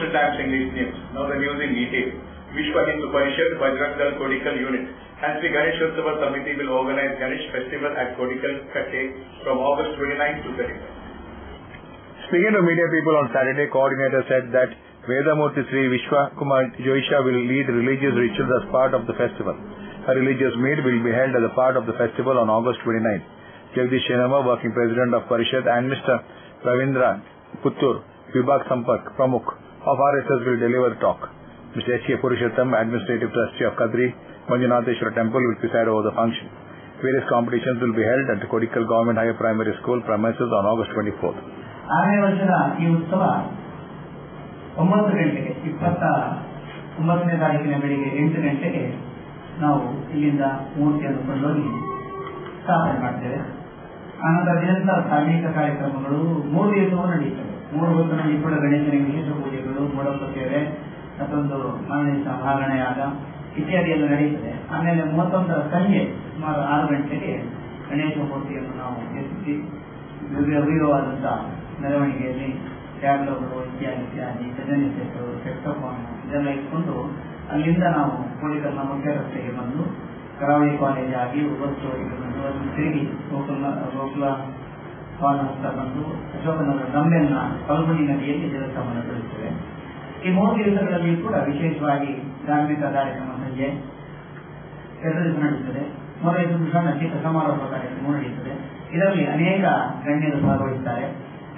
Mr. Dancing News. Now the news in detail. Vishwa Hindu Parishad Bajrang Dal Kodikal Unit and Sri Ganesh Utsava Samiti will organize Ganesh Festival at Kodikal Katte from August 29 to 31. Speaking to media people on Saturday, coordinator said that Vedamurti Sri Vishwa Kumar Joisha will lead religious rituals as part of the festival. A religious meet will be held as a part of the festival on August 29. Jagdish Shenama, working president of Parishad, and Mr. Ravindra Puttur, Vibhag Sampark Pramukh of RSS will deliver the talk. Mr. H.K. Purushottam, administrative trustee of Kadri Manjunatheshwara Temple, will preside over the function. Various competitions will be held at the Kodikal Government Higher Primary School premises on August 24th. 6ನೇ ವರ್ಷದ ಈ ಉತ್ಸವ 9 ಗಂಟೆಗೆ 29ನೇ ತಾರೀಕಿನ ಬೆಳಿಗ್ಗೆ 8 ಗಂಟೆಗೆ ನಾವು ಇಲ್ಲಿಂದ ಮೂರ್ತಿಯನ್ನು ಕೊಂಡೋಗಿ ಸ್ಥಾಪನೆ ಮಾಡ್ತೇವೆ. ಆನಂತರ ನಿರಂತರ ಧಾರ್ಮಿಕ ಕಾರ್ಯಕ್ರಮಗಳು 3 ದಿವಸವೂ ನಡೆಯುತ್ತವೆ. 3 ಹೊತ್ತು ಕೂಡ ಗಣೇಶನಿಗೆ ವಿಶೇಷ ಪೂಜೆಗಳು, ಮೋಡಪ್ಪ ಸೇವೆ, ಮತ್ತೊಂದು ಮಾನಸ ಮಹಾಗಣಯಾಗ ಇತ್ಯಾದಿಯೆಲ್ಲ ನಡೆಯುತ್ತದೆ. ಆಮೇಲೆ 31ರ ಸಂಜೆ ಸುಮಾರು 6 ಗಂಟೆಗೆ ಗಣೇಶ ಮೂರ್ತಿಯನ್ನು ನಾವು ಎತ್ತಿ ವಿವಿಧವಾದಂತಹ ಮೆರವಣಿಗೆಯಲ್ಲಿ ಟ್ಯಾಬ್ಲೋಗಳು ಇತ್ಯಾದಿ ಭಜನೆ ಸೆಟ್ಟು, ಸೆಕ್ಸೋಫೋನ್ ಇದೆಲ್ಲ ಇಟ್ಕೊಂಡು ಅಲ್ಲಿಂದ ನಾವು ಕೋಡಿಕಲ್ನ ಮುಖ್ಯ ರಸ್ತೆಗೆ ಬಂದು ಕರಾವಳಿ ಕಾಲೇಜ್ ಆಗಿ ಉಪಸ್ಥಿತಿಗೆ ಬಂದು ಅದು ತಿರುಗಿ ಗೋಕುಲ ಭವನ ಹತ್ತ ಬಂದು ಅಶೋಕನಗರ ಗಂಬೆನ್ನ ಕಲ್ಬುಣಿ ನದಿಯಲ್ಲಿ ಜಲಸವನ್ನು ಬೆಳೆಸುತ್ತೇವೆ. ಈ 3 ದಿವಸಗಳಲ್ಲಿ ಕೂಡ ವಿಶೇಷವಾಗಿ ಧಾರ್ಮಿಕ ಕಾರ್ಯಕ್ರಮ ಸಂಜೆ 2 ದಿವಸ ನಡೆಯುತ್ತದೆ. 3ನೇ ದಿವಸ ಶೀತ ಸಮಾರೋಹ ಕಾರ್ಯಕ್ರಮ ನಡೆಯುತ್ತದೆ. ಇದರಲ್ಲಿ ಅನೇಕ ಗಣ್ಯರು ಭಾಗವಹಿಸುತ್ತಾರೆ.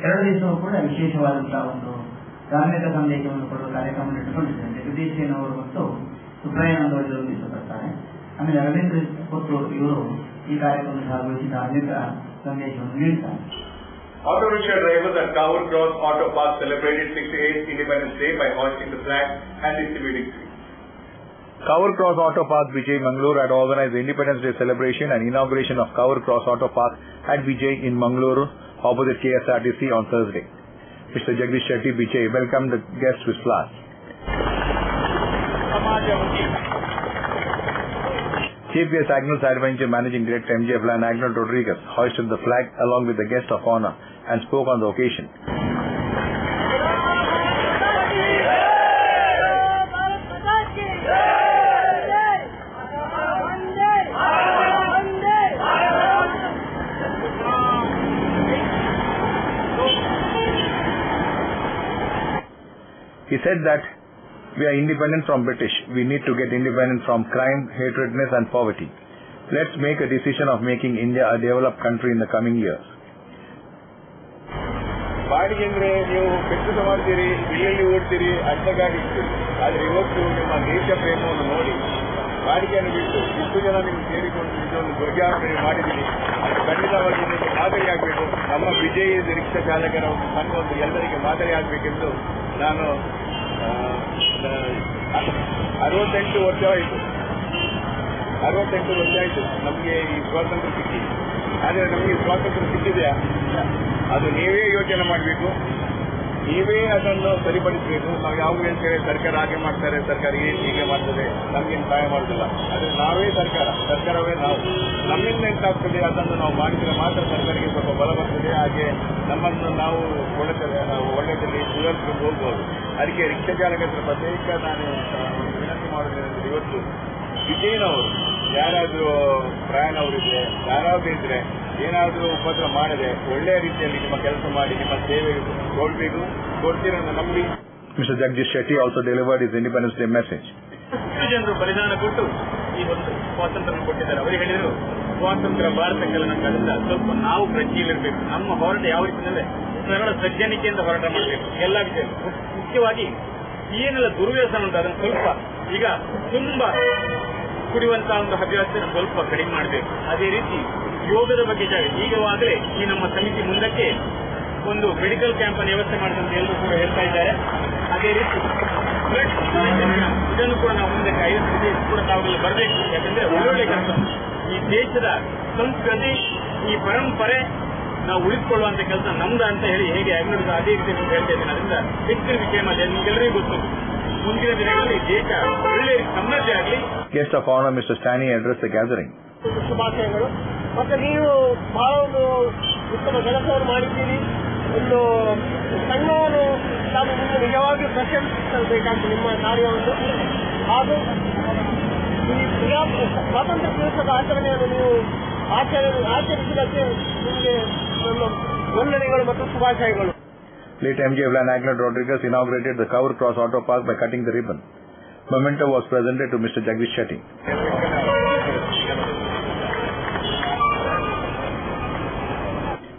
2 ದಿವಸವೂ ಕೂಡ ವಿಶೇಷವಾದಂತಹ ಒಂದು ಧಾರ್ಮಿಕ ಸಂದೇಶವನ್ನು ಕೊಡುವ ಕಾರ್ಯಕ್ರಮ ಇಟ್ಟುಕೊಂಡಿದ್ದಾರೆ. ಜಗದೀಶ್ ಅವರು ಮತ್ತು ಸುಬ್ರಹ್ಮಣ್ಯ ಅವರು ಬರ್ತಾರೆ. ಆಮೇಲೆ ರವೀಂದ್ರ ಪುತ್ತೂರು ಇವರು ಈ ಕಾರ್ಯಕ್ರಮದಲ್ಲಿ ಭಾಗವಹಿಸಿ ಧಾರ್ಮಿಕ ಸಂದೇಶವನ್ನು ನೀಡುತ್ತಾರೆ. Auto rickshaw drivers at Kavur Cross Auto Park celebrated 68th Independence Day by hoisting the flag and distributing sweets. Kavur Cross Auto Park, Vijay, Mangalore had organized the Independence Day celebration and inauguration of Kavur Cross Auto Park at Vijay in Mangalore opposite KSRTC on Thursday. Mr. Jagdish Shetty, Vijay, welcomed the guests with flowers. Chief Guest Agnes Adventure Managing Director MJF Land Agnes Rodriguez hoisted the flag along with the guest of honor and spoke on the occasion. He said that we are independent from British. We need to get independent from crime, hatredness and poverty. Let's make a decision of making India a developed country in the coming years. ಬಾಡಿಗೆ ಅಂದ್ರೆ ನೀವು ಕೆಲಸ ಮಾಡ್ತೀರಿ, ಬಿಲ್ಲಲ್ಲಿ ಓಡ್ತೀರಿ, ಅಡ್ಡಗಾಡಿ ಇತ್ತು. ಆದ್ರೆ ಇವತ್ತು ನಿಮ್ಮ ದೇಶ ಪ್ರೇಮವನ್ನು ನೋಡಿ ಬಾಡಿಗೆಯನ್ನು ಬಿಟ್ಟು ಇಷ್ಟು ಜನ ನಿಮ್ಗೆ ಸೇರಿಕೊಂಡು ಇದೊಂದು ಧ್ವಜಾರೋಹಣೆ ಮಾಡಿದ್ದೀರಿ. ಖಂಡಿತವಾಗಿ ನಿಮಗೆ ಮಾದರಿಯಾಗಬೇಕು. ನಮ್ಮ ವಿಜಯ ರಿಕ್ಷಾ ಚಾಲಕರ ಒಂದು ಸಂಘ ಒಂದು ಎಲ್ಲರಿಗೆ ಮಾದರಿಯಾಗಬೇಕೆಂದು ನಾನು 68 ವರ್ಷ ಆಯಿತು. 68 ವರ್ಷ ಆಯಿತು ನಮಗೆ ಈ ಸ್ವಾತಂತ್ರ್ಯ ಸಿಕ್ಕಿ. ಆದರೆ ನಮಗೆ ಸ್ವಾತಂತ್ರ್ಯ ಸಿಕ್ಕಿದೆಯಾ? ಅದು ನೀವೇ ಯೋಚನೆ ಮಾಡಬೇಕು, ನೀವೇ ಅದನ್ನು ಸರಿಪಡಿಸಬೇಕು. ನಾವು ಯಾವುದು ಹೇಳ್ತೇವೆ ಸರ್ಕಾರ ಹಾಗೆ ಮಾಡ್ತಾರೆ, ಸರ್ಕಾರ ಹೀಗೆ ಮಾಡ್ತದೆ, ನಮಗೇನು ಸಹಾಯ ಮಾಡೋದಿಲ್ಲ. ಆದರೆ ನಾವೇ ಸರ್ಕಾರವೇ ನಾವು. ನಮ್ಮಿಂದ ಎಂತಾಗ್ತದೆ ಅದನ್ನು ನಾವು ಮಾಡಿದರೆ ಮಾತ್ರ ಸರ್ಕಾರಕ್ಕೆ ಸ್ವಲ್ಪ ಬಲ ಬರ್ತದೆ. ಹಾಗೆ ನಮ್ಮನ್ನು ನಾವು ಒಳ್ಳೆಯದಲ್ಲಿ ಸುಧಾರಿಸಿಕೊಂಡು ಹೋಗ್ಬೋದು. ಅದಕ್ಕೆ ರಿಕ್ಷಾ ಚಾಲಕರ ಪ್ರತ್ಯೇಕ ನಾನು ವಿನಂತಿ ಮಾಡೋದೇನೆಂದರೆ, ಇವತ್ತು ವಿಜಯನವರು ಯಾರಾದರೂ ಪ್ರಯಾಣವರಿದ್ರೆ, ಯಾರಾದರೂ ಇದ್ರೆ ಏನಾದರೂ ಉಪದ್ರ ಮಾಡದೆ ಒಳ್ಳೆಯ ರೀತಿಯಲ್ಲಿ ನಿಮ್ಮ ಕೆಲಸ ಮಾಡಿ ನಿಮ್ಮ ಸೇವೆ ಕೊಡ್ತೀರನ್ನು ನಂಬಿ. Mr. Jagdish Shetty also delivered his Independence Day message. ಜನರು ಬಲಿದಾನ ಕೊಟ್ಟು ಈ ಒಂದು ಸ್ವಾತಂತ್ರ್ಯ ಕೊಟ್ಟಿದ್ದಾರೆ. ಅವರು ಹೇಳಿದರು, ಸ್ವಾತಂತ್ರ್ಯ ಭಾರತಕ್ಕೆಲ್ಲ ನಮ್ಮ ಕಲಿತ ಸ್ವಲ್ಪ ನಾವು ಪ್ರಜ್ಞೆಯಲ್ಲಿರಬೇಕು. ನಮ್ಮ ಹೋರಾಟ ಯಾವ ರೀತಿ ಅಂದರೆ ಸರಳ ಸಜ್ಜನಿಕೆಯಿಂದ ಹೋರಾಟ ಮಾಡಬೇಕು. ಎಲ್ಲ ವಿಷಯ ಮುಖ್ಯವಾಗಿ ಏನೆಲ್ಲ ದುರ್ವ್ಯಸನ ಉಂಟು ಅದನ್ನು ಸ್ವಲ್ಪ ಈಗ ತುಂಬಾ ಕುಡಿಯುವಂತಹ ಒಂದು ಹವ್ಯಾಸ ಸ್ವಲ್ಪ ಕಡಿಮೆ ಮಾಡಬೇಕು. ಅದೇ ರೀತಿ ಯೋಗದ ಬಗ್ಗೆ ಈಗವಾಗಲೇ ಈ ನಮ್ಮ ಸಮಿತಿ ಮುಂದಕ್ಕೆ ಒಂದು ಮೆಡಿಕಲ್ ಕ್ಯಾಂಪ್ ಅನ್ನು ವ್ಯವಸ್ಥೆ ಮಾಡಿದಂತೆ ಎಲ್ಲರೂ ಕೂಡ ಹೇಳ್ತಾ ಇದ್ದಾರೆ. ಅದೇ ರೀತಿ ಬ್ಲಡ್ ಇದನ್ನು ಕೂಡ ನಾವು ಮುಂದಕ್ಕೆ 50 ಕೂಡ ತಾವುಗಳು ಬರಬೇಕು. ಯಾಕಂದ್ರೆ ಒಳ್ಳೊಳ್ಳೆ ಕೆಲಸ ಈ ದೇಶದ ಸಂಸ್ಕೃತಿ ಈ ಪರಂಪರೆ ನಾವು ಉಳಿಸಿಕೊಳ್ಳುವಂತ ಕೆಲಸ ನಮ್ದು ಅಂತ ಹೇಳಿ ಹೇಗೆ ಅಗ್ನೋಡಿದ ಅದೇ ರೀತಿ ಹೇಳ್ತಾ ಇದ್ದೇನೆ. ಅದರಿಂದ ಹೆಚ್ಚಿನ ವಿಷಯ ಮಾಡಿ ನಿಮಗೆಲ್ಲರಿಗೂ ಗೊತ್ತು, ಮುಂದಿನ ದಿನಗಳಲ್ಲಿ ದೇಶ ಒಳ್ಳೆ ಸಮೃದ್ಧಿ ಆಗಲಿ. Guest of honor Mr. Stani addressed the gathering. ಶುಭಾಶಯಗಳು. ಮತ್ತೆ ನೀವು ಬಹಳ ಒಂದು ಉತ್ತಮ ಕೆಲಸವನ್ನು ಮಾಡಿದ್ದೀರಿ. ಒಂದು ಸಣ್ಣವರು ತಾವು ನಿಜವಾಗಿಯೂ ಪ್ರಶಂಸಿಸಬೇಕಾದ ನಿಮ್ಮ ಕಾರ್ಯವನ್ನು. ಹಾಗೂ ಈ ಸ್ವಾತಂತ್ರ್ಯ ದಿವಸದ ಆಚರಣೆಯನ್ನು ನೀವು ಆಚರಿಸಿದ್ದಕ್ಕೆ ನಿಮಗೆ ನಮ್ಮ ವಂದನೆಗಳು ಮತ್ತು ಶುಭಾಶಯಗಳು. Late MJ Vlad Rodriguez inaugurated the Cover Cross Auto Park by cutting the ribbon. Memento was presented to Mr. Jagdish Shetty.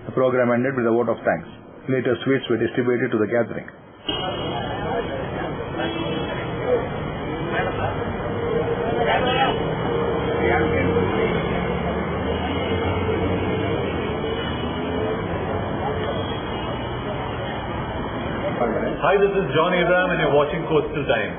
The program ended with a vote of thanks. Later, sweets were distributed to the gathering. Hi, this is John Abraham and you're watching Coastal Time.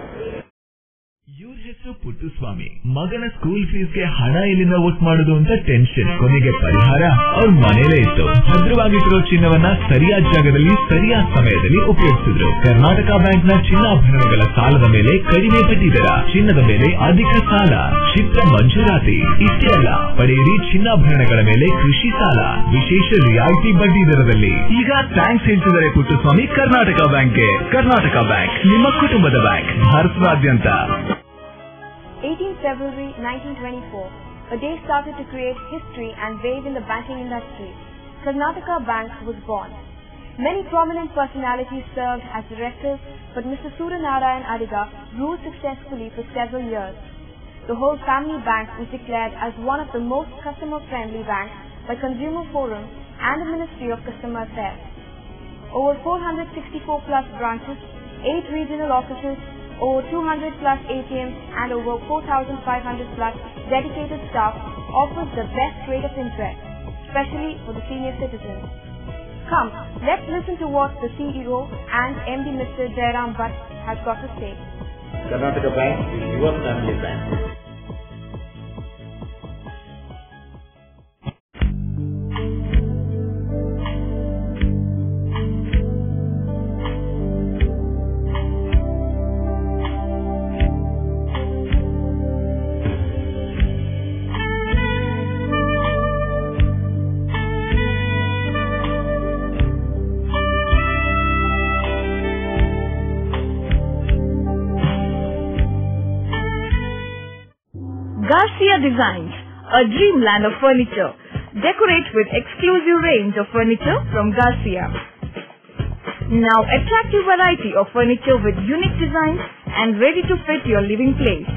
ಇವ್ರ ಹೆಸರು ಪುಟ್ಟಸ್ವಾಮಿ. ಮಗನ school ಫೀಸ್ಗೆ ಹಣ ಎಲ್ಲಿಂದ ಒಟ್ಟು ಮಾಡೋದು ಅಂತ tension. ಕೊನೆಗೆ ಪರಿಹಾರ ಅವ್ರ ಮನೇಲೇ ಇತ್ತು. ಭದ್ರವಾಗಿಟ್ಟಿರೋ ಚಿನ್ನವನ್ನ ಸರಿಯಾದ ಜಾಗದಲ್ಲಿ ಸರಿಯಾದ ಸಮಯದಲ್ಲಿ ಉಪಯೋಗಿಸಿದ್ರು. ಕರ್ನಾಟಕ ಬ್ಯಾಂಕ್ ನ ಚಿನ್ನಾಭರಣಗಳ ಸಾಲದ ಮೇಲೆ ಕಡಿಮೆ ಬಡ್ಡಿ ದರ, ಚಿನ್ನದ ಮೇಲೆ ಅಧಿಕ ಸಾಲ, ಕ್ಷಿಪ್ರ ಮಂಜೂರಾತಿ. ಇಷ್ಟೇ ಅಲ್ಲ, ಪಡೆಯಿರಿ ಚಿನ್ನಾಭರಣಗಳ ಮೇಲೆ ಕೃಷಿ ಸಾಲ ವಿಶೇಷ ರಿಯಾಯಿತಿ ಬಡ್ಡಿ ದರದಲ್ಲಿ. ಈಗ ಥ್ಯಾಂಕ್ಸ್ ಹೇಳ್ತಿದ್ದಾರೆ ಪುಟ್ಟಸ್ವಾಮಿ ಕರ್ನಾಟಕ ಬ್ಯಾಂಕ್ಗೆ. ಕರ್ನಾಟಕ ಬ್ಯಾಂಕ್ ನಿಮ್ಮ ಕುಟುಂಬದ ಬ್ಯಾಂಕ್, ಭಾರತದಾದ್ಯಂತ. 18 February 1924, a day started to create history and wave in the banking industry. Karnataka Bank was born. Many prominent personalities served as directors, but Mr. Suranarayan Adiga ruled successfully for several years. The whole family bank was declared as one of the most customer-friendly banks by Consumer Forum and the Ministry of Customer Affairs. Over 464 plus branches, 8 regional offices, over 200 plus ATMs and over 4,500 plus dedicated staff offers the best rate of interest, especially for the senior citizens. Come, let's listen to what the CEO and MD Mr. Jairam Bhatt has got to say. Karnataka Bank is your family bank. Garcia Designs, a dreamland of furniture. Decorate with exclusive range of furniture from Garcia. Now attractive variety of furniture with unique designs and ready to fit your living place.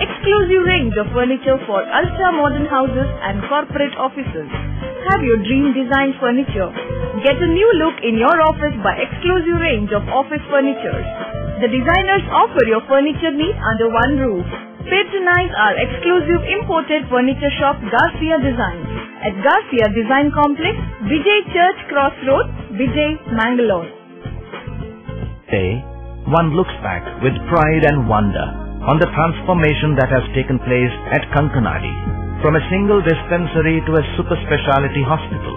Exclusive range of furniture for ultra-modern houses and corporate offices. Have your dream design furniture. Get a new look in your office by exclusive range of office furniture. The designers offer your furniture needs under one roof. Patronize our exclusive imported furniture shop Garcia Designs at Garcia Design Complex, Vijay Church Cross Road, Vijay, Mangalore. Today, one looks back with pride and wonder on the transformation that has taken place at Kankanadi, from a single dispensary to a super speciality hospital,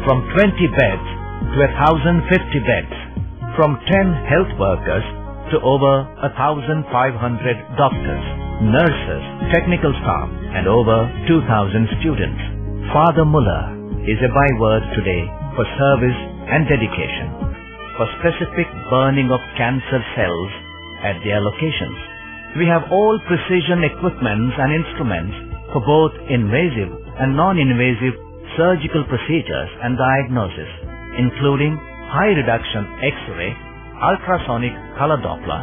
from 20 beds to 1,050 beds, from 10 health workers to over 1,500 doctors, nurses, technical staff and over 2,000 students. Father Muller is a byword today for service and dedication, for specific burning of cancer cells at their locations. We have all precision equipments and instruments for both invasive and non-invasive surgical procedures and diagnosis, including high reduction X-ray, ultrasonic color Doppler,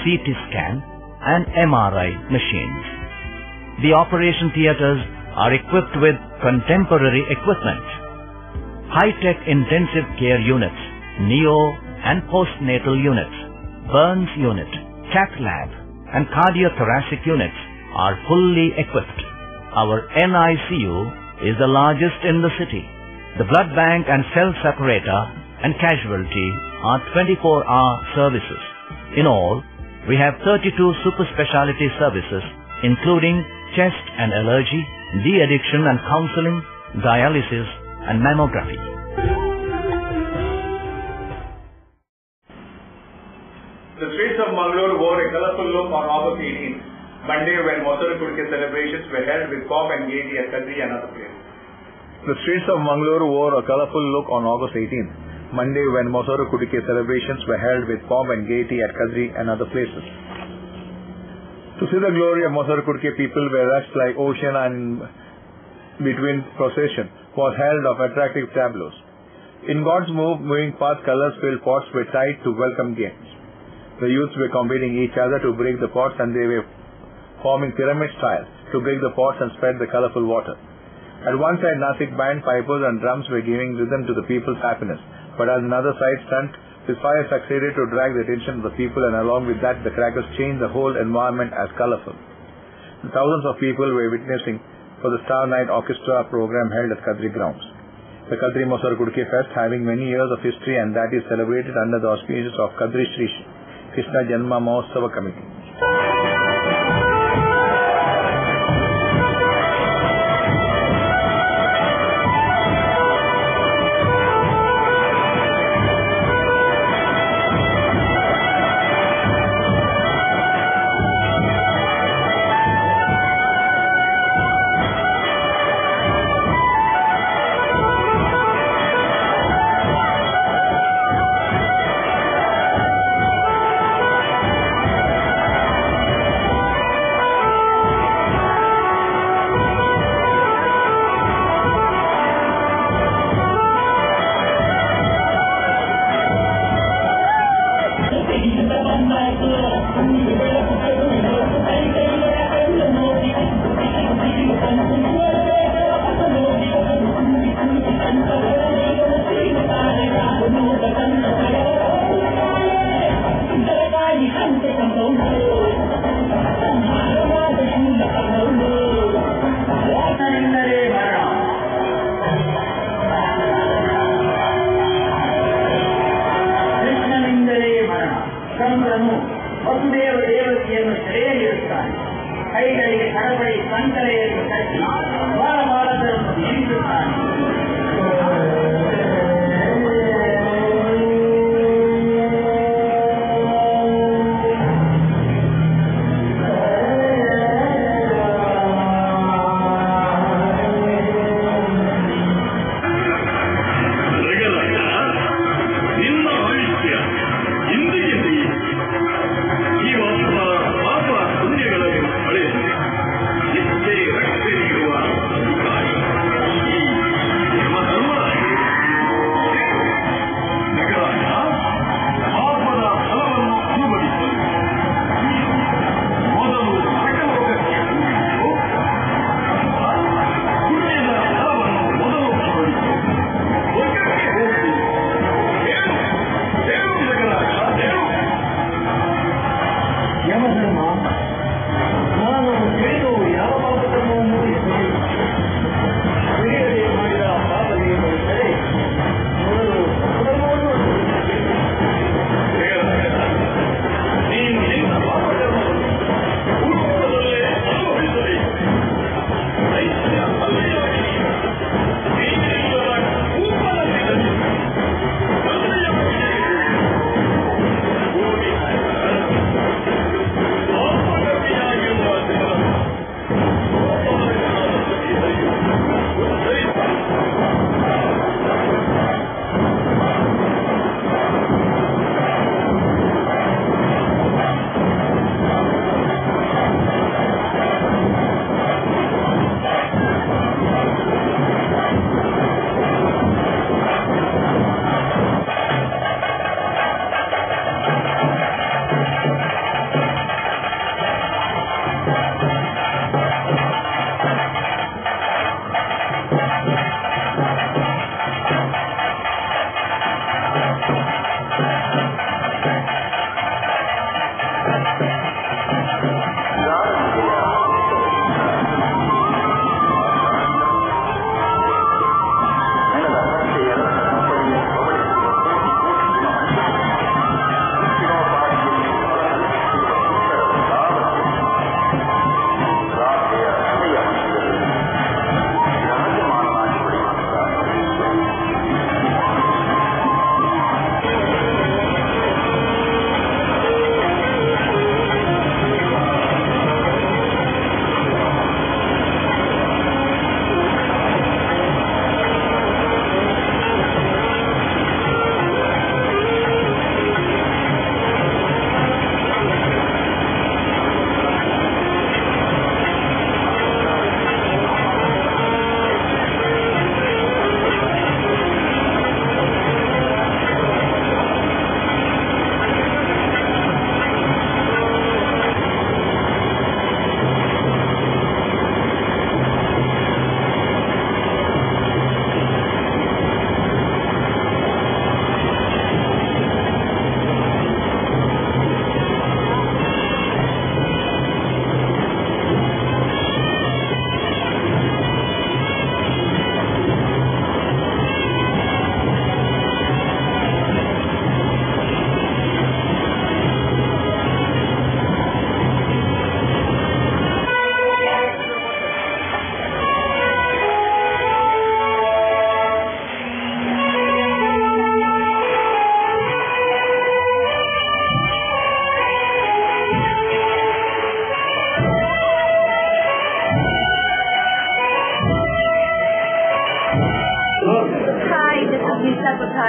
CT scan and MRI machines. The operation theaters are equipped with contemporary equipment, high-tech intensive care units, neo and postnatal units, burns unit, cath lab and cardiothoracic units are fully equipped. Our NICU is the largest in the city. The blood bank and cell separator and casualty are 24-hour services. In all, we have 32 super specialty services including chest and allergy, de-addiction and counseling, dialysis and mammography. The streets of Mangalore wore a colourful look on August 18th, Monday, when Mosaru Kudke celebrations were held with pomp and gaiety at Kadri and other places. The streets of Mangalore wore a colourful look on August 18th, Monday, when Mosaru Kudke celebrations were held with pomp and gaiety at Kadri and other places. To see the glory of Mosaru Kudke, people were rushed like ocean, and between procession was held of attractive tableaus. In God's moving path, colors-filled pots were tied to welcome games. The youths were competing each other to break the pots, and they were forming pyramid style to break the pots and spread the colourful water. At one side, Nasik band, pipers and drums were giving rhythm to the people's happiness, but at another side, stunt with fire succeeded to drag the attention of the people, and along with that, the crackers changed the whole environment as colourful. Thousands of people were witnessing for the Star Night Orchestra program held at Kadri grounds. The Kadri Mosaru Kudke Fest, having many years of history, and that is celebrated under the auspices of Kadri Sri Krishna Janma Mahotsava Committee. Vasudeva ದೇವತೆಯನ್ನು ಸೆರೆಯಲ್ಲಿರುತ್ತಾನೆ. ಕೈಗಳಿಗೆ ಕಡಬಡಿ ಸಂಕಲೆಯನ್ನು ಕಟ್ಟಿ ಬಾಲಬಾಲಕರನ್ನು ಜೀವಿಸುತ್ತಾನೆ. ಪಾಪ ಪುಣ್ಯಗಳನ್ನು ಪಡೆದು ನಿತ್ಯ ರಕ್ಷಣೆಯಿರುವ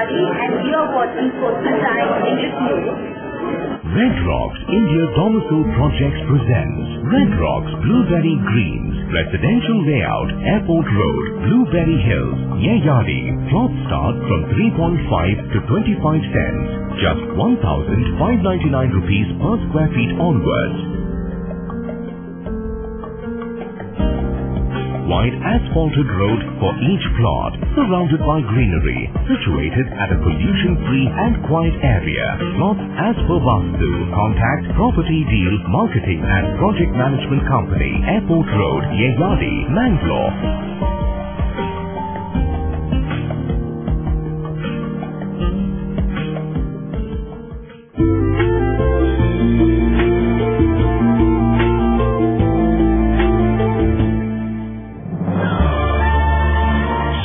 Yeyadi, and we are watching Coastal Times English News. Red Rocks India Domicile Projects presents Red Rocks Blueberry Greens, Residential Layout, Airport Road, Blueberry Hills, Yeyadi. Plots start from 3.5 to 25 cents, just 1,599 rupees per square feet onwards. Wide asphalted road for each plot, surrounded by greenery, situated at a pollution-free and quiet area. Plots as per Vastu. Contact Property Deal Marketing and Project Management Company, Airport Road, Yeyadi, Mangalore.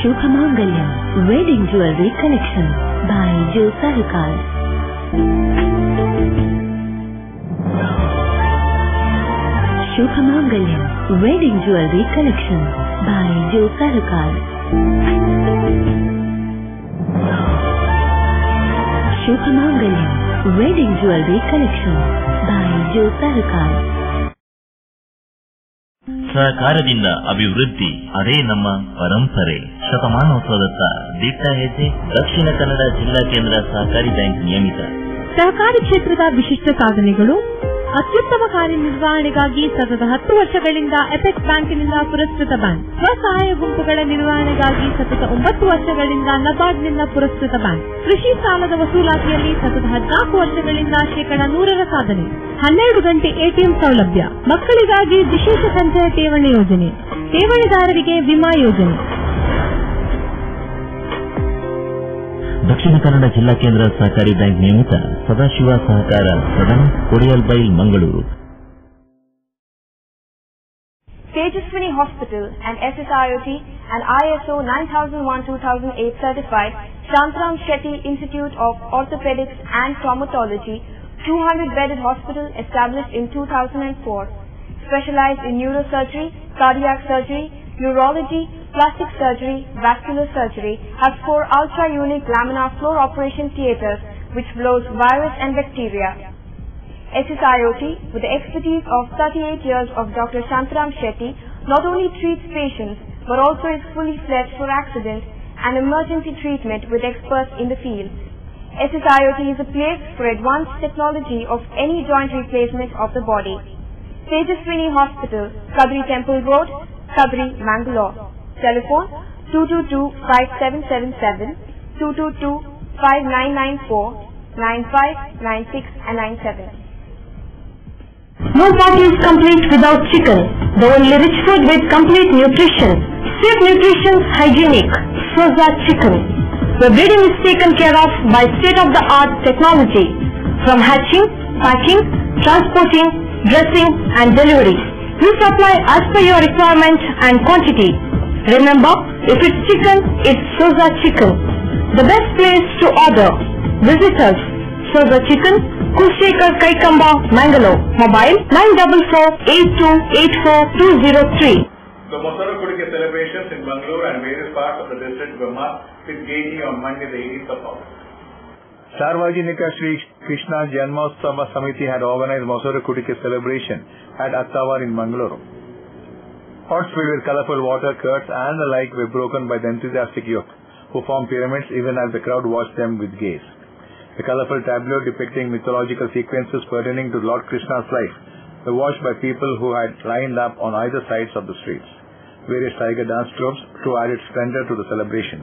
Shubhamangalyam Wedding Jewelry Collection by Joe Sarukar. Shubhamangalyam Wedding Jewelry Collection by Joe Sarukar. Shubhamangalyam Wedding Jewelry Collection by Joe Sarukar. ಸಹಕಾರದಿಂದ ಅಭಿವೃದ್ಧಿ, ಅದೇ ನಮ್ಮ ಪರಂಪರೆ. ಶತಮಾನೋತ್ಸವದತ್ತ ದಿಟ್ಟ ಹೆಜ್ಜೆ. ದಕ್ಷಿಣ ಕನ್ನಡ ಜಿಲ್ಲಾ ಕೇಂದ್ರ ಸಹಕಾರಿ ಬ್ಯಾಂಕ್ ನಿಯಮಿತ. ಸಹಕಾರಿ ಕ್ಷೇತ್ರದ ವಿಶಿಷ್ಟ ಸಾಧನೆಗಳು. ಅತ್ಯುತ್ತಮ ಕಾರ್ಯನಿರ್ವಹಣೆಗಾಗಿ ಸತತ 10 ವರ್ಷಗಳಿಂದ ಎಪೆಕ್ಸ್ ಬ್ಯಾಂಕಿನಿಂದ ಪುರಸ್ಕೃತ ಬ್ಯಾಂಕ್. ಸ್ವಸಹಾಯ ಗುಂಪುಗಳ ನಿರ್ವಹಣೆಗಾಗಿ ಸತತ 9 ವರ್ಷಗಳಿಂದ ನಬಾರ್ಡ್ನಿಂದ ಪುರಸ್ಕೃತ ಬ್ಯಾಂಕ್. ಕೃಷಿ ಸಾಲದ ವಸೂಲಾತಿಯಲ್ಲಿ ಸತತ 14 ವರ್ಷಗಳಿಂದ 100% ಸಾಧನೆ. 12 ಗಂಟೆ ಎಟಿಎಂ ಸೌಲಭ್ಯ. ಮಕ್ಕಳಿಗಾಗಿ ವಿಶೇಷ ಸಂಚಯ ಠೇವಣಿ ಯೋಜನೆ. ಠೇವಣಿದಾರರಿಗೆ ವಿಮಾ ಯೋಜನೆ. ದಕ್ಷಿಣ ಕನ್ನಡ ಜಿಲ್ಲಾ ಕೇಂದ್ರ ಸಹಕಾರಿ ಬ್ಯಾಂಕ್ ನಿಯಮಿತ. Sadashiva Sahakara Sadan, Kodialbail, Mangaluru. Tejaswini Hospital and SSIOT and ISO 9001-2008 certified Shantram Shetty Institute of Orthopedics and Traumatology, 200-bedded hospital established in 2004. Specialized in neurosurgery, cardiac surgery, neurology, plastic surgery, vascular surgery, has 4 ultra-unique laminar floor operation theatres which blows virus and bacteria. SSIOT, with the expertise of 38 years of Dr. Shantram Shetty, not only treats patients but also is fully fledged for accident and emergency treatment with experts in the field. SSIOT is a place for advanced technology of any joint replacement of the body. Tejaswini Hospital, Kadri Temple Road, Kadri, Mangalore. Telephone 222-5777, 222-5994, 9596 and 97. No party is complete without chicken. The only rich food with complete nutrition. Safe nutrition, hygienic. Soza Chicken. The breeding is taken care of by state-of-the-art technology. From hatching, packing, transporting, dressing and delivery. We supply as per your requirement and quantity. Remember, if it's chicken, it's Soza Chicken. The best place to order. Visit us. Soza Chicken, Kushekar Kaikamba, Mangalore. Mobile 944-8284-203. The Mosora Kudike celebrations in Bangalore and various parts of the district were marked with gaiety on Monday the 18th of August. Sarvajanika Sri Krishna Janmostava Samiti had organized Mosora Kudike celebration at Attawar in Mangalore. Pots filled with colorful water, curds and the like were broken by the enthusiastic youth, who formed pyramids even as the crowd watched them with gaze. The colorful tableau depicting mythological sequences pertaining to Lord Krishna's life were watched by people who had lined up on either sides of the streets. Various tiger dance troops to add its splendor to the celebration.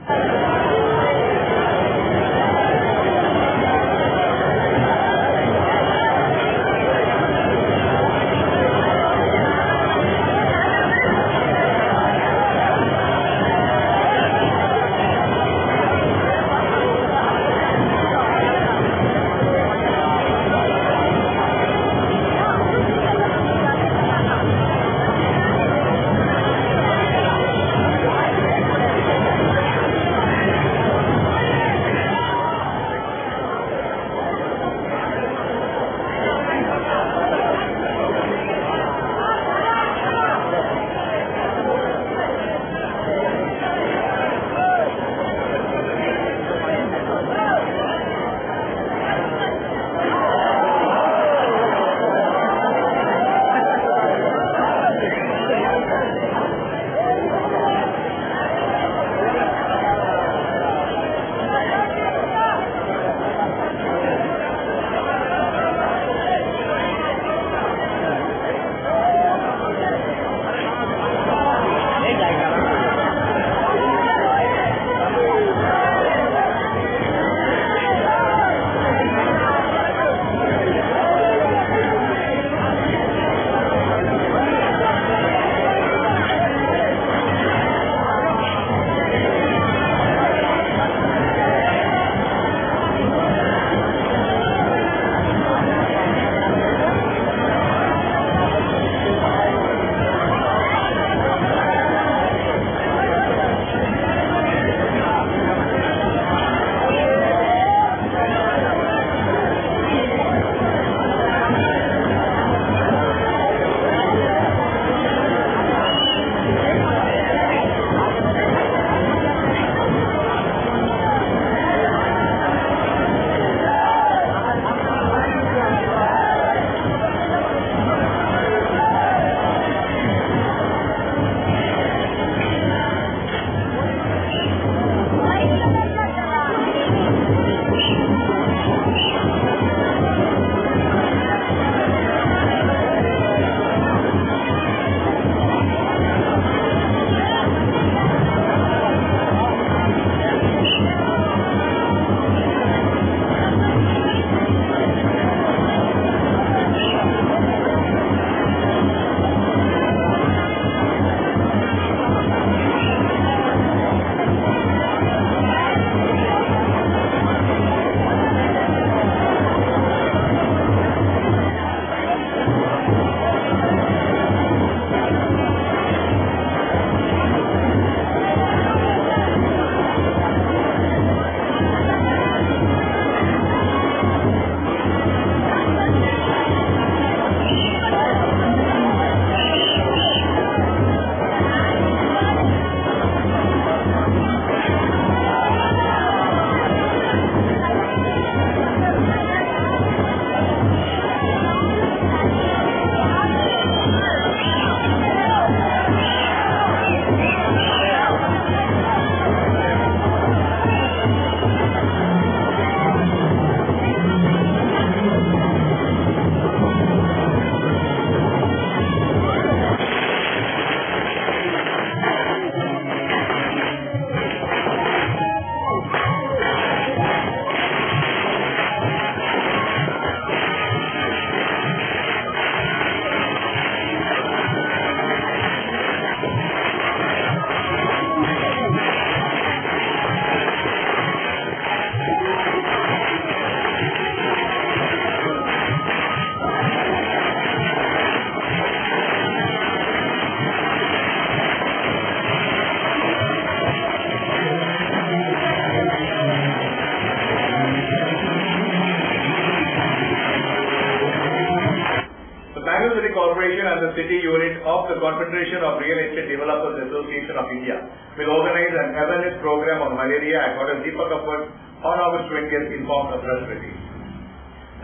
COP, the Confederation of Real Estate Developers Association of India, will organize an awareness program on malaria at Hotel Deepak Upward on August 20th in form of press release.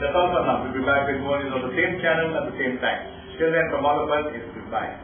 That's all for now. We'll be back with more news on the same channel at the same time. Till then, from all of us, it's goodbye.